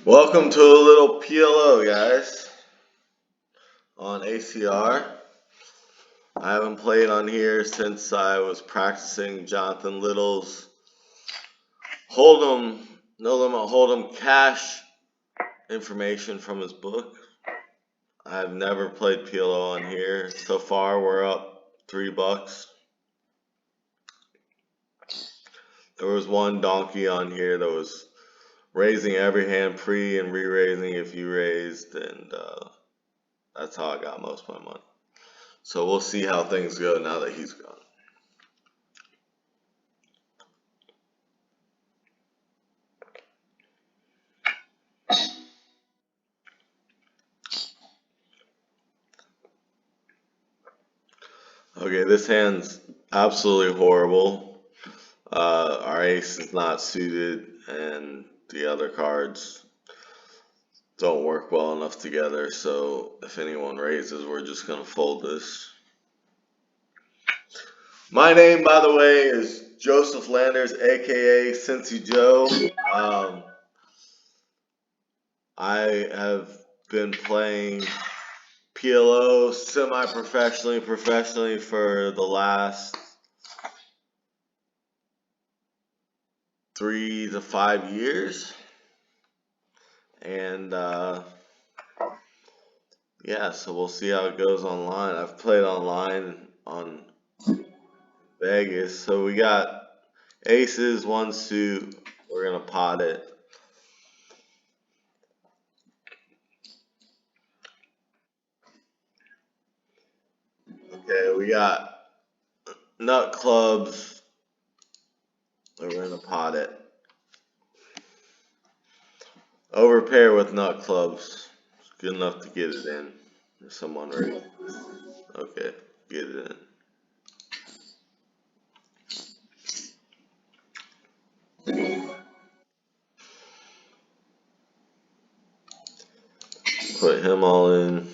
Welcome to a little PLO, guys, on ACR. I haven't played on here since I was practicing Jonathan Little's Hold'em, No Limit Hold'em cash information from his book. I've never played PLO on here. So far, we're up $3. There was one donkey on here that was raising every hand pre and re-raising if you raised, and that's how I got most of my money. So we'll see how things go now that he's gone. Okay, this hand's absolutely horrible. Our ace is not suited, and the other cards don't work well enough together, so if anyone raises, we're just going to fold this. My name, by the way, is Joseph Landers, aka Cincy Joe. I have been playing PLO semi-professionally, professionally for the last 3 to 5 years. And yeah, so we'll see how it goes online. I've played online on Vegas. So we got aces, one suit. We're going to pot it. Okay, we got nut clubs. We're going to pot it. Overpair with nut clubs. It's good enough to get it in. If someone ready. Okay, get it in. Put him all in.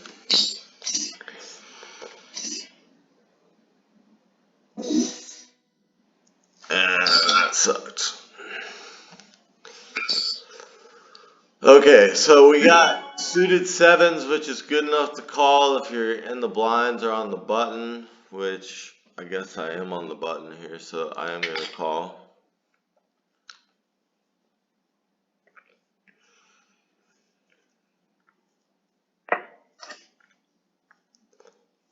And that sucked. Okay, so we got suited sevens, which is good enough to call if you're in the blinds or on the button, which I guess I am on the button here, so I am going to call.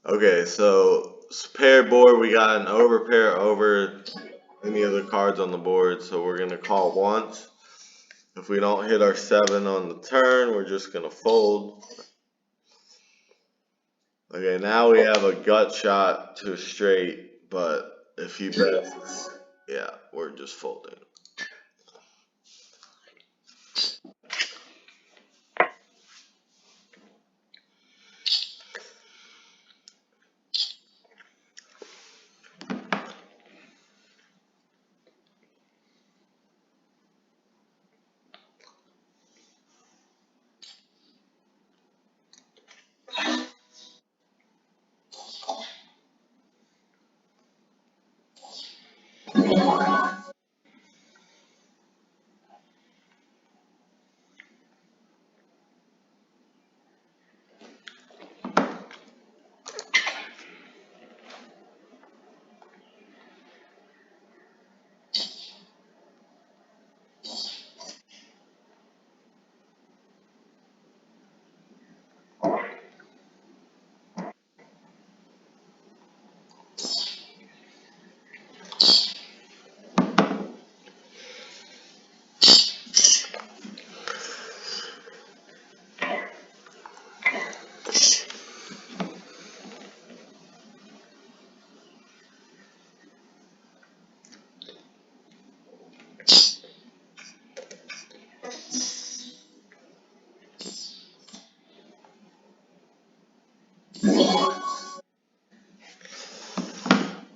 Okay, so pair board, we got an overpair over any of the cards on the board, so we're going to call once. If we don't hit our 7 on the turn, we're just going to fold. Okay, now we have a gut shot to a straight, but if he bets, yeah, we're just folding.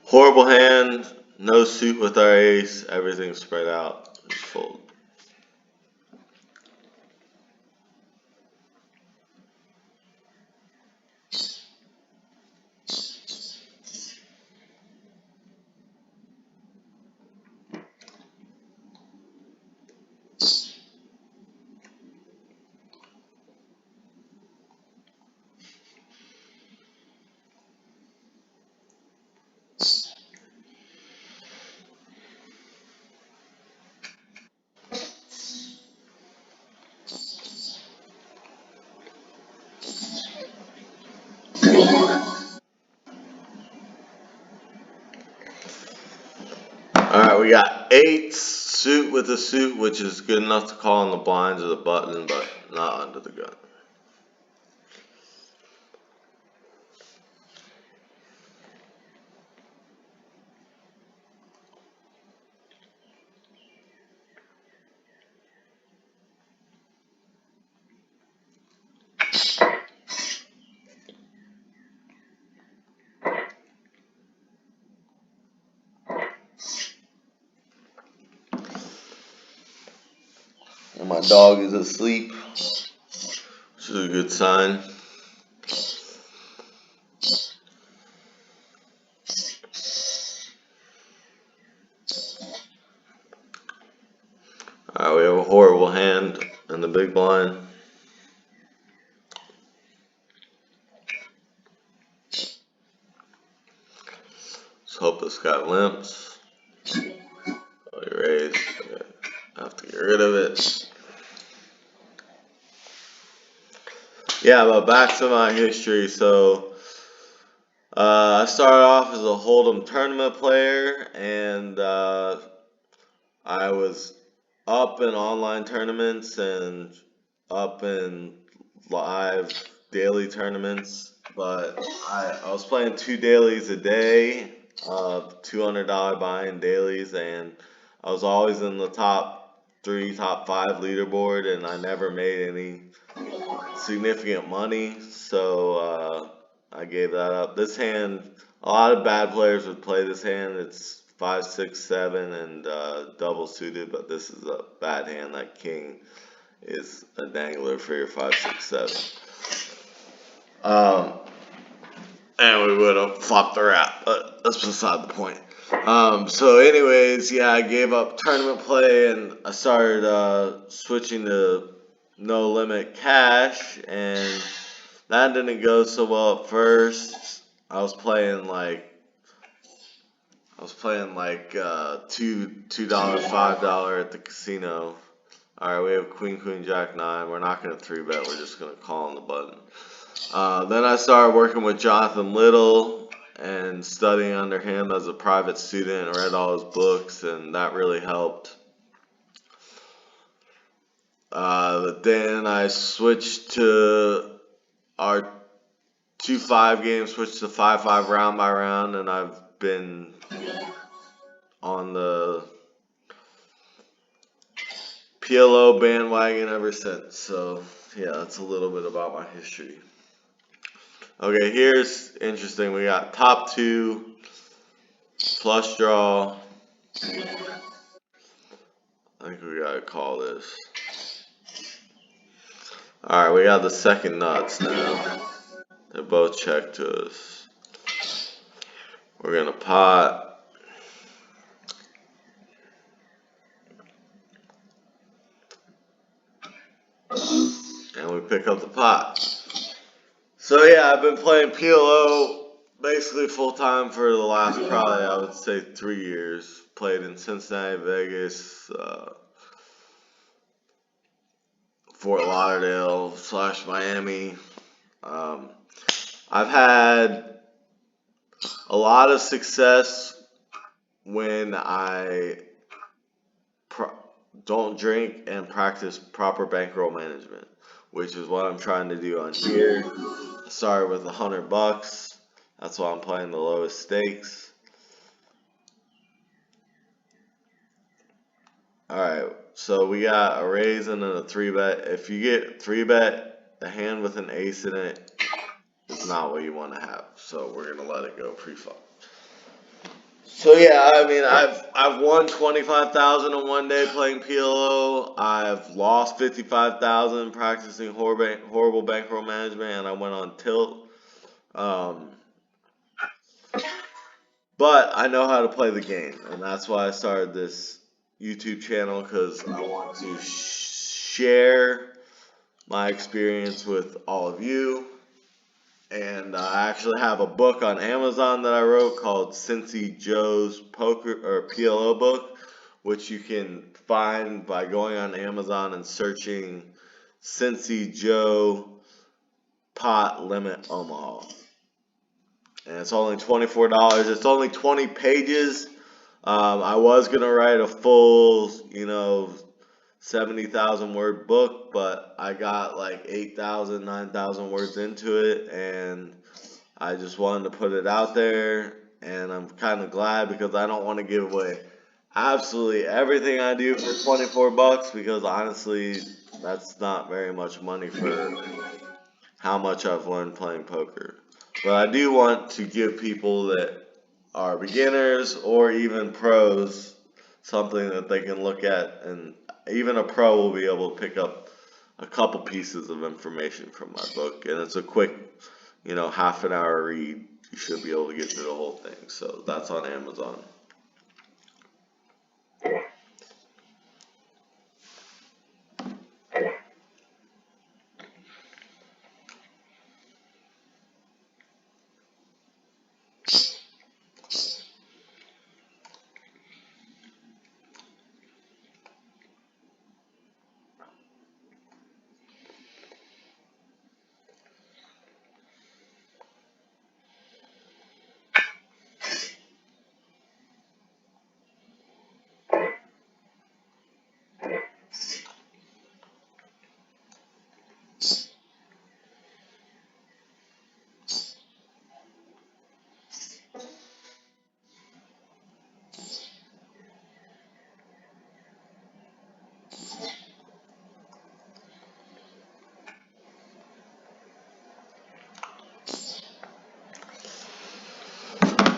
Horrible hand, no suit with our ace, everything spread out, just fold. Alright, we got eights, suit with a suit, which is good enough to call on the blinds or the button, but not under the gun. And my dog is asleep, which is a good sign. Alright, we have a horrible hand in the big blind. Let's hope this guy limps. Oh, you raise. I have to get rid of it. Yeah, but back to my history. So, I started off as a Hold'em tournament player, and I was up in online tournaments and up in live daily tournaments. But I was playing 2 dailies a day, $200 buy-in dailies, and I was always in the top 3, top 5 leaderboard, and I never made any significant money, so I gave that up. This hand, a lot of bad players would play this hand. It's 5, 6, 7, and double suited, but this is a bad hand. That king is a dangler for your 5, 6, 7. And we would have flopped the wrap, but that's beside the point. So anyways, yeah, I gave up tournament play and I started switching to no limit cash, and that didn't go so well at first. I was playing like $2, $5 at the casino. All right, we have Queen, Jack, 9. We're not gonna 3-bet. We're just gonna call on the button. Then I started working with Jonathan Little and studying under him as a private student and read all his books, and that really helped. Then I switched to our 2-5 game, switched to 5-5 round by round, and I've been on the PLO bandwagon ever since. So yeah, that's a little bit about my history. Okay, here's interesting. We got top 2, flush draw. I think we gotta call this. Alright, we got the second nuts now. They're both checked to us. We're gonna pot. And we pick up the pot. So yeah, I've been playing PLO basically full time for the last probably, I would say, 3 years. Played in Cincinnati, Vegas, Fort Lauderdale / Miami. I've had a lot of success when I don't drink and practice proper bankroll management, which is what I'm trying to do on here. I started with $100. That's why I'm playing the lowest stakes. Alright, so we got a raise and then a 3-bet. If you get 3-bet, a hand with an ace in it is not what you want to have. So we're gonna let it go pre-flop. So yeah, I mean, I've won 25,000 in one day playing PLO. I've lost 55,000 practicing horrible bankroll management, and I went on tilt. But I know how to play the game, and that's why I started this YouTube channel, because I want to share my experience with all of you. And I actually have a book on Amazon that I wrote called Cincy Joe's Poker or PLO book, which you can find by going on Amazon and searching Cincy Joe Pot Limit Omaha. and it's only $24. It's only 20 pages. I was gonna write a full, 70,000 word book, but I got like 8,000, 9,000 words into it, and I just wanted to put it out there. And I'm kind of glad because I don't want to give away absolutely everything I do for $24 because honestly, that's not very much money for how much I've learned playing poker. But I do want to give people that are beginners or even pros something that they can look at, and even a pro will be able to pick up a couple pieces of information from my book. And it's a quick, half an hour read. You should be able to get through the whole thing. So that's on Amazon.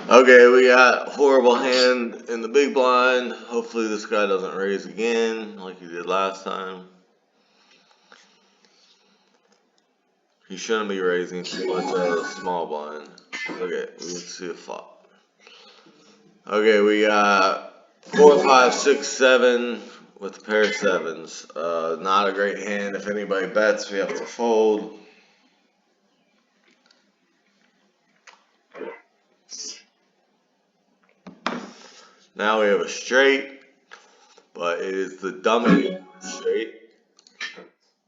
Okay, we got horrible hand in the big blind. Hopefully this guy doesn't raise again like he did last time. He shouldn't be raising too much out of the small blind. Okay, let's see a flop. Okay, we got 4, 5, 6, 7 with a pair of sevens. Not a great hand. If anybody bets, we have to fold. Now we have a straight, but it is the dummy straight.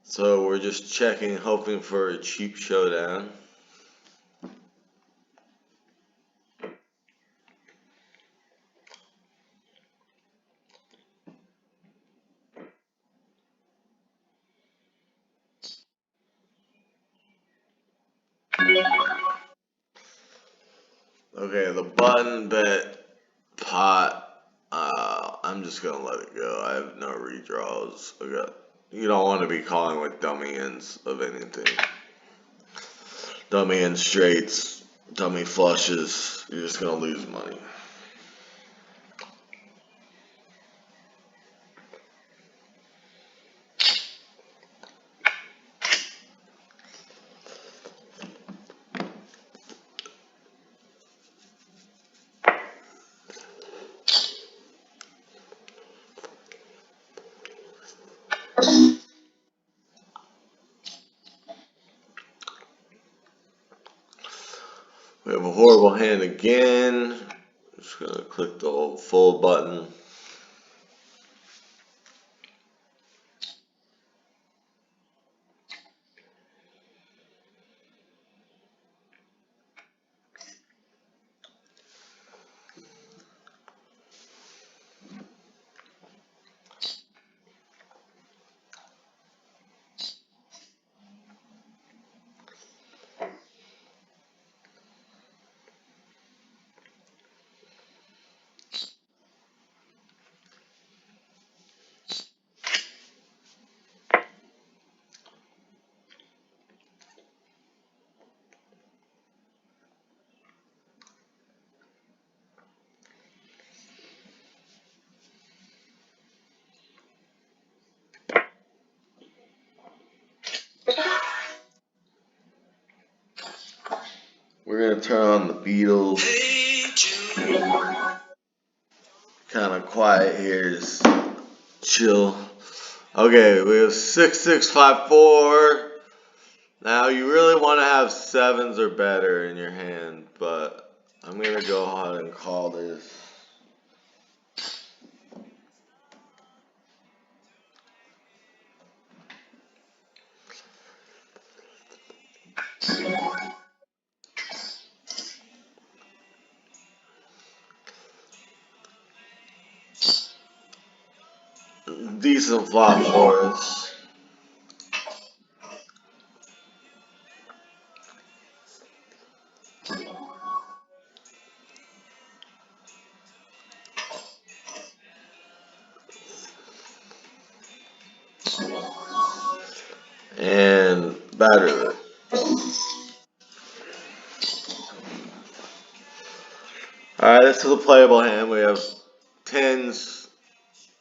So we're just checking, hoping for a cheap showdown. Okay, the button bet pot. I'm just gonna let it go. I have no redraws. Okay. You don't want to be calling with dummy ends of anything. Dummy ends straights, dummy flushes. You're just gonna lose money. We have a horrible hand again. Just gonna click the old fold button. We're gonna turn on the Beatles. Kind of quiet here, just chill. Okay, we have 6, 6, 5, 4. Now you really want to have sevens or better in your hand, but I'm gonna go ahead and call this. decent flop for us. And battery. Alright, this is a playable hand. We have tens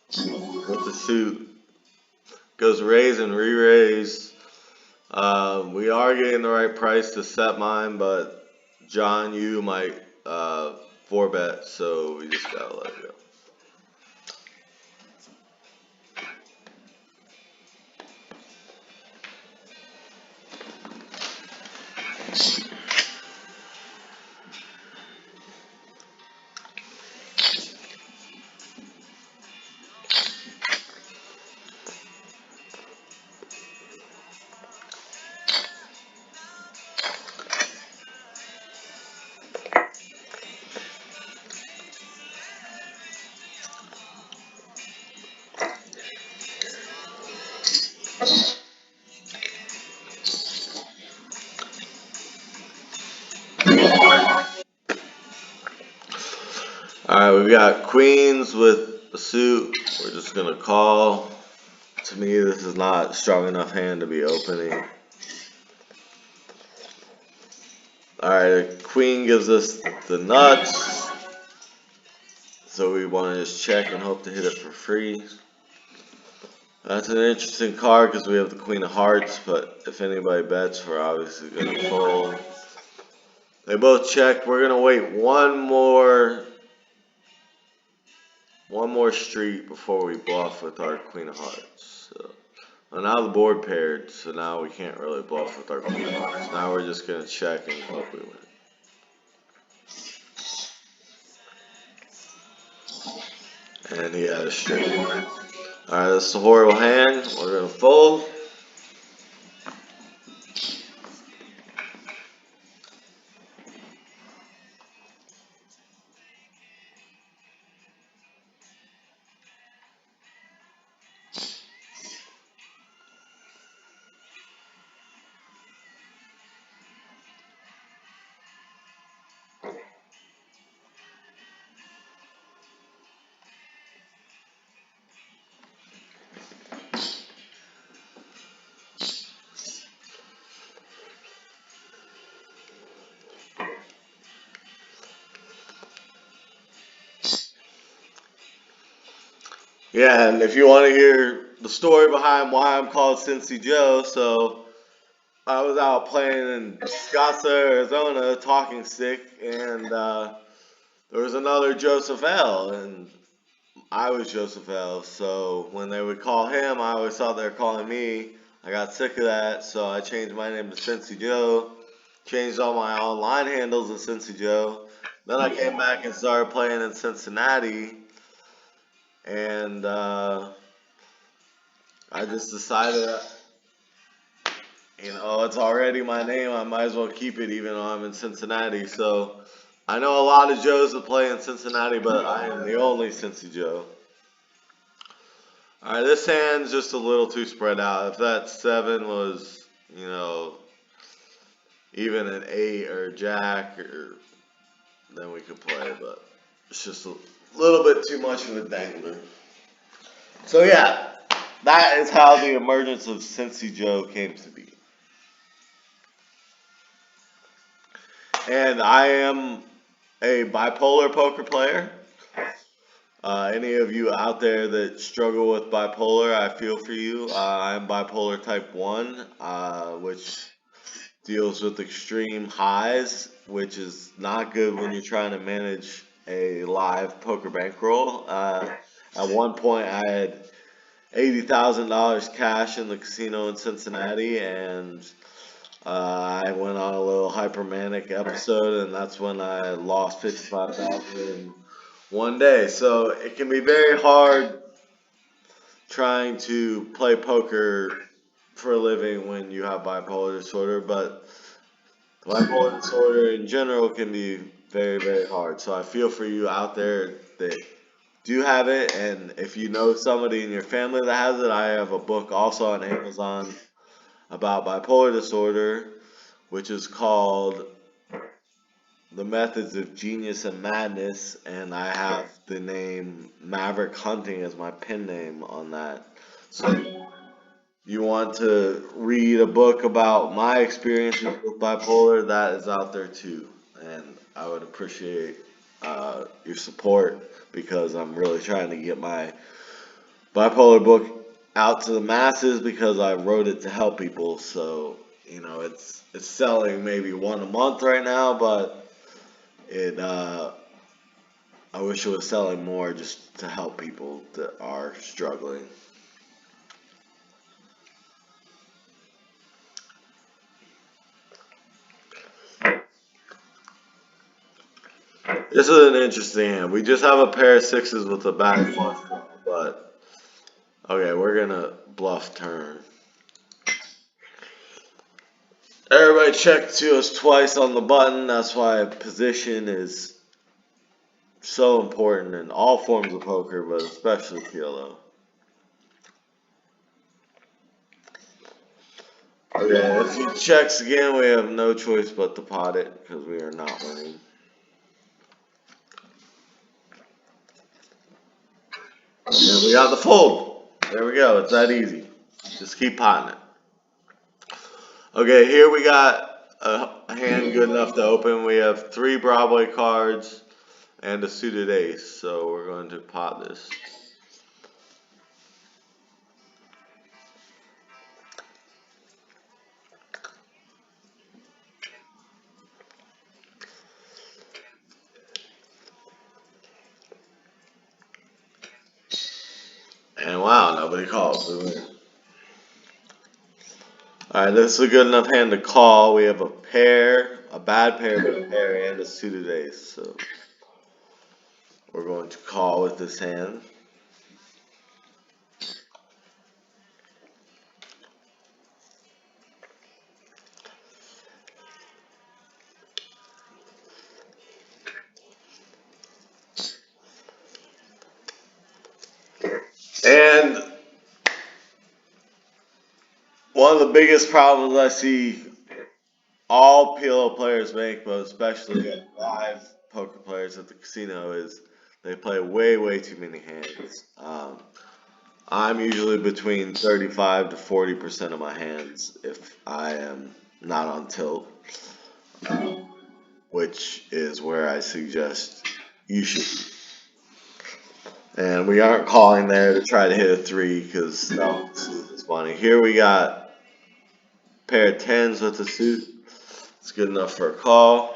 with the suit. Goes raise and re-raise. We are getting the right price to set mine, but John, you might four bet, so we just gotta let it go. Alright, we've got queens with a suit. We're just gonna call. To me, this is not a strong enough hand to be opening. Alright, queen gives us the nuts. So we want to just check and hope to hit it for free. That's an interesting card because we have the queen of hearts, but if anybody bets, we're obviously going to fold. They both check. We're going to wait one more street before we bluff with our queen of hearts. So, well, now the board paired, so now we can't really bluff with our queen of hearts. Now we're just going to check and hope we win. And he had a straight. Alright, that's a horrible hand. We're going to fold. Yeah, and if you want to hear the story behind why I'm called Cincy Joe, so I was out playing in Scottsdale, Arizona, talking stick, and there was another Joseph L, and I was Joseph L. So when they would call him, I always thought they were calling me. I got sick of that, so I changed my name to Cincy Joe, changed all my online handles to Cincy Joe. Then I came back and started playing in Cincinnati, and I just decided, it's already my name. I might as well keep it even though I'm in Cincinnati. So I know a lot of Joes that play in Cincinnati, but I am the only Cincy Joe. All right, this hand's just a little too spread out. If that 7 was, even an 8 or a jack, then we could play, but it's just a little bit too much of a dangler. So yeah, that is how the emergence of Cincy Joe came to be. And I am a bipolar poker player. Any of you out there that struggle with bipolar, I feel for you. I'm bipolar type 1, which deals with extreme highs, which is not good when you're trying to manage a live poker bankroll. At one point, I had $80,000 cash in the casino in Cincinnati, and I went on a little hypermanic episode, and that's when I lost 55,000 in one day. So it can be very hard trying to play poker for a living when you have bipolar disorder, but bipolar disorder in general can be very, very hard. So I feel for you out there that do have it, and if you know somebody in your family that has it, I have a book also on Amazon about bipolar disorder, which is called The Methods of Genius and Madness, and I have the name Maverick Hunting as my pen name on that. So you want to read a book about my experiences with bipolar, that is out there too. And I would appreciate your support because I'm really trying to get my bipolar book out to the masses because I wrote it to help people. So, it's selling maybe one a month right now, but it I wish it was selling more just to help people that are struggling. This is an interesting hand. We just have a pair of sixes with a back flush draw, but okay, we're gonna bluff turn. Everybody check to us twice on the button. That's why position is so important in all forms of poker, but especially PLO. Okay, if he checks again, we have no choice but to pot it because we are not winning. And we got the fold. There we go. It's that easy. Just keep potting it. Okay, here we got a hand good enough to open. We have 3 Broadway cards and a suited ace, so we're going to pot this. And wow, nobody calls. Alright, this is a good enough hand to call. We have a pair, a bad pair, but a pair, and a suited ace. So we're going to call with this hand. And one of the biggest problems I see all PLO players make, but especially live poker players at the casino, is they play way, way too many hands. I'm usually between 35 to 40% of my hands if I am not on tilt, which is where I suggest you should be. And we aren't calling there to try to hit a 3 because no, it's money. Here we got a pair of 10s with a suit. It's good enough for a call.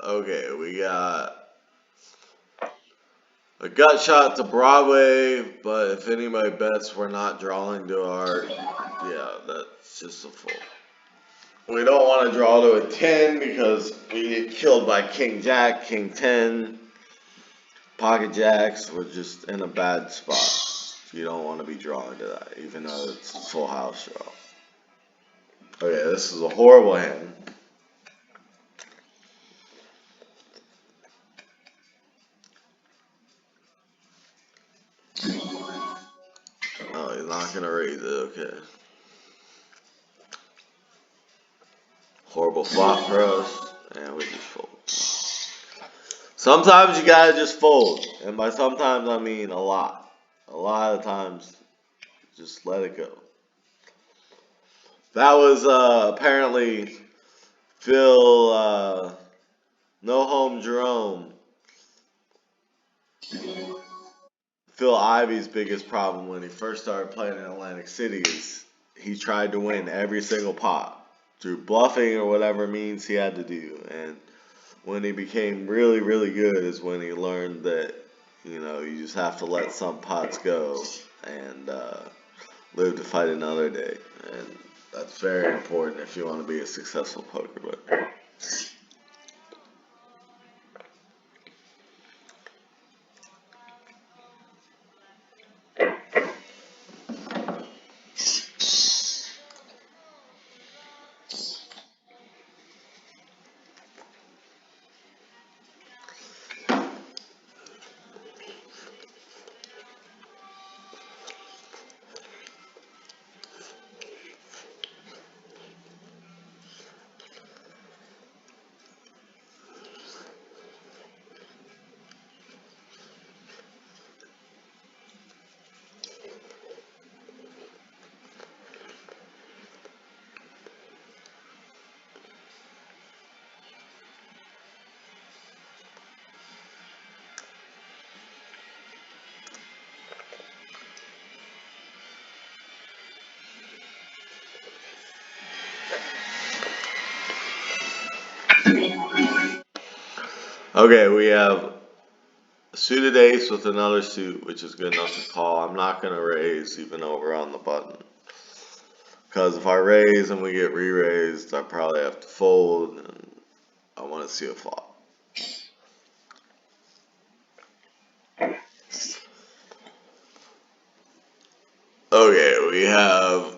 Okay, we got a gut shot to Broadway, but if anybody bets we're not drawing to our, yeah, that's just a fold. We don't want to draw to a 10 because we get killed by King Jack, King 10, Pocket Jacks. We're just in a bad spot. You don't want to be drawing to that, even though it's a full house draw. Okay, this is a horrible hand. Oh, he's not gonna raise it. Okay. Horrible flop for us, and we just fold. Sometimes you gotta just fold, and by sometimes I mean a lot. A lot of times, just let it go. That was apparently Phil No Home Jerome. Phil Ivy's biggest problem when he first started playing in Atlantic City is he tried to win every single pot through bluffing or whatever means he had to do. And when he became really, really good is when he learned that, you just have to let some pots go and live to fight another day. And that's very important if you want to be a successful poker player. Okay, we have a suited ace with another suit, which is good enough to call. I'm not going to raise even though we're on the button. Because if I raise and we get re-raised, I probably have to fold, and I want to see a flop. Okay, we have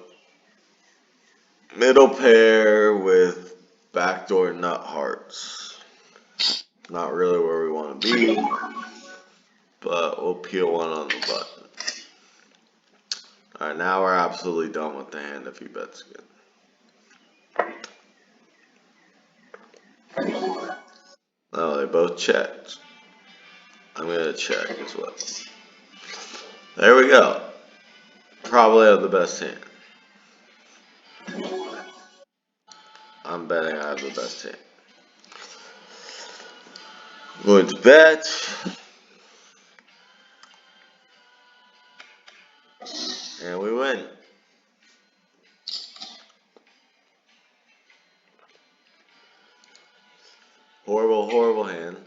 middle pair with backdoor nut hearts. Not really where we want to be, but we'll peel one on the button. Alright, now we're absolutely done with the hand if he bets again. Oh, they both checked. I'm going to check as well. There we go. Probably have the best hand. I'm betting I have the best hand. Going to bet. And we win. Horrible, horrible hand.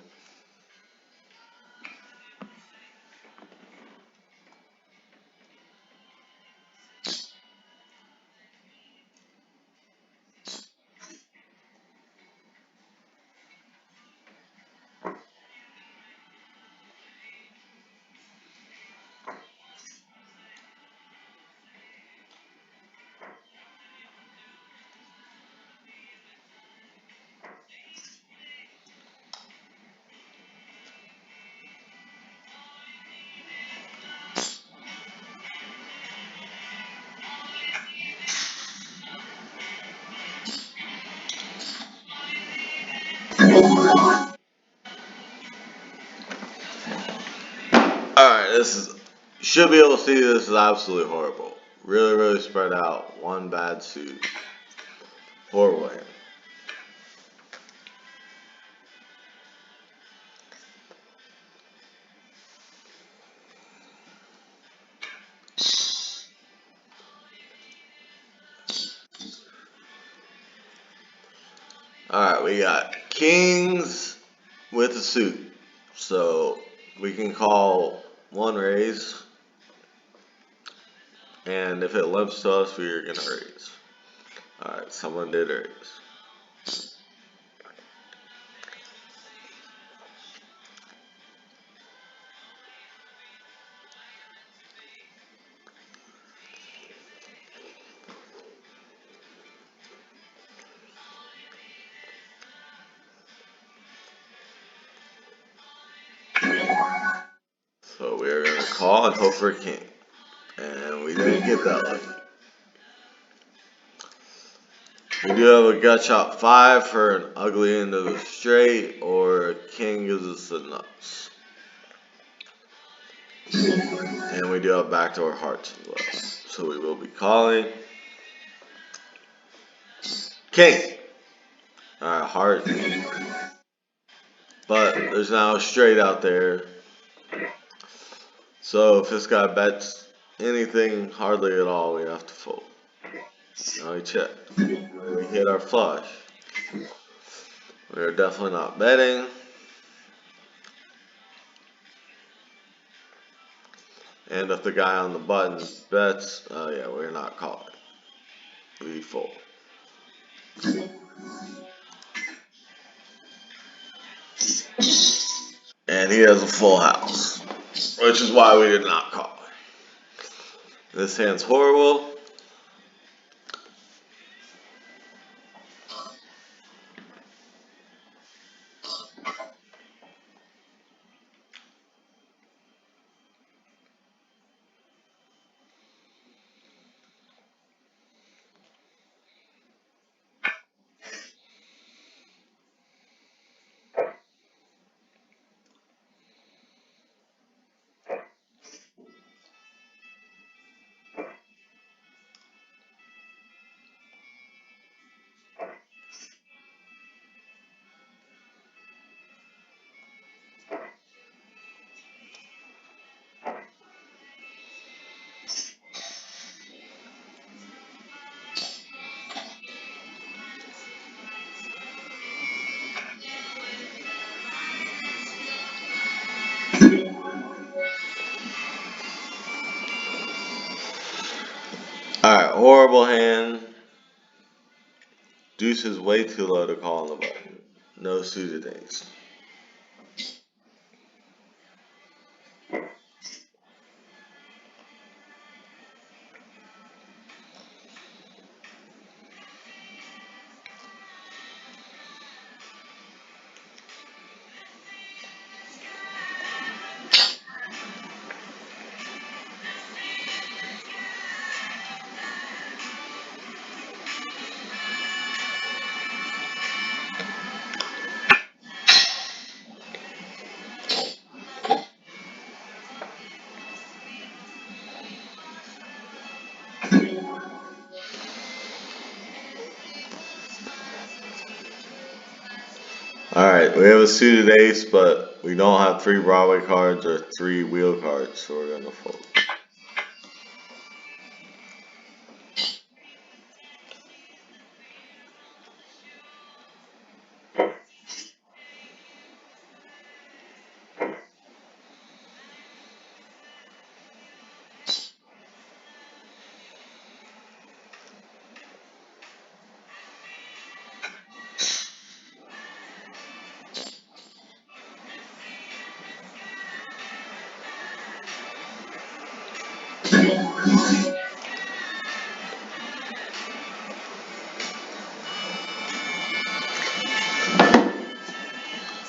Alright, this is, you should be able to see this is absolutely horrible. Really, really spread out. One bad suit. Horrible hand. Alright, we got kings with a suit. So we can call one raise. And if it limps to us, we are going to raise. Alright, someone did raise. So we are going to call and hope for a king. And we didn't get that lucky. We do have a gut shot 5 for an ugly end of the straight, or a king gives us the nuts. And we do have backdoor hearts as well. So we will be calling. King! Alright, heart. But there's now a straight out there. So if this guy bets anything hardly at all, we have to fold. Now we check. We hit our flush. We are definitely not betting. And if the guy on the button bets, yeah, we're not calling. We fold. And he has a full house, which is why we did not call. This hand's horrible. Alright, horrible hand. Deuce is way too low to call on the button. No suited ace. Alright, we have a suited ace, but we don't have 3 Broadway cards or 3 wheel cards, so we're gonna fold.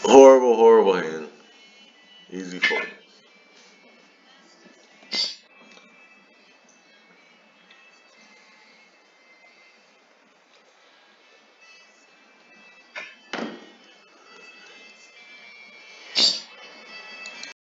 Horrible, horrible hand. Easy fold.